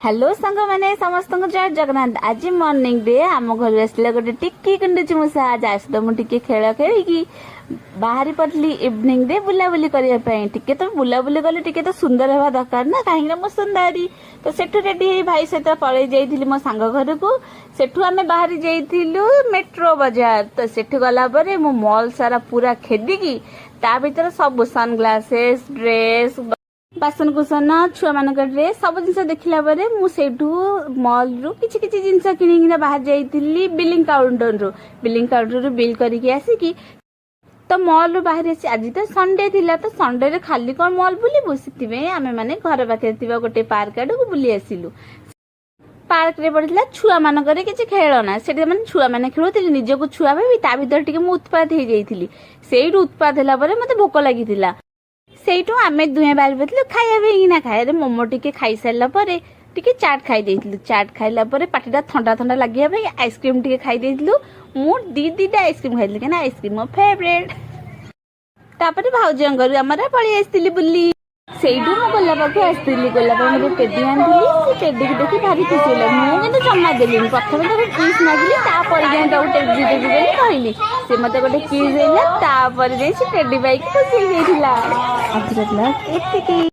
Hello सांग मैंने समस्त जय जगन्नाथ। आज मॉर्निंग डे आम घर आसला गोटे टिक्की किंडुची मूसा आज आस तो मुझे खेल खेल बाहरी पड़ली इवनिंग डे बुलाबुली करने टिके तो बुलाबुली कले टिके तो सुंदर हवा दरकार ना कहीं मो सुंदरी तो सेठू रेडी है भाई सहित पलि जाइली मो सांग घर को सेठू आम बाहरी जाइलु मेट्रो बाजार तो सेठू गला मो मॉल सारा पूरा खेदिकी ता भीतर सब सनग्लासेस ड्रेस बासन कुसन छुआ मान ड्रेस सब जिन देखला मुझे मॉल रु किछि किछि जिनस किनिकिना बाहर जाइली बिलिंग काउंटर रु बिल करके आसिकी तो मॉल रु बाहर आसी आज तो संडे थिला तो संडे रे खाली कौन मॉल बुलिबु से आमे माने घर पाखे गोटे पार्क आड़ को बुली आसिलु। पार्क रे पड़िला छुआ मानक किछि खेलना से माने छुआ माने खेलुथिले निजको छुआ भाबी ता भीतर टिके मु उत्पाद हो जाइथिली सेइटु उत्पाद होला परे मते भोक लागिथिला सेइटु आमे दुहे बारी बतलु खाया बेगिना खाया मोमो टिके खाई सारला परे टिके चाट खाई देइथिलु चाट खाइला परे पाटीटा ठंडा ठंडा लागिया भाई आइसक्रीम टिके खाई देइथिलु मु दीटा आइसक्रीम खाइली केना आइसक्रीम मो फेवरेट तापरे भाउजन गरु हमरा पळी आइसतिली बुल्ली सेइटु मो गोला पाखे आइसतिली गोला पाखे मो टेडी आनथिली से टेडी की देखि भारी खुशी होला मु किंतु जम्मा देलिनी प्रथमे तो किस मागिली तापर जे तो टेडी देबी बोली कहली से मते गोटे किस देला तापर जे से टेडी बाइक खुशी देइथिला अथरतला एतिकी।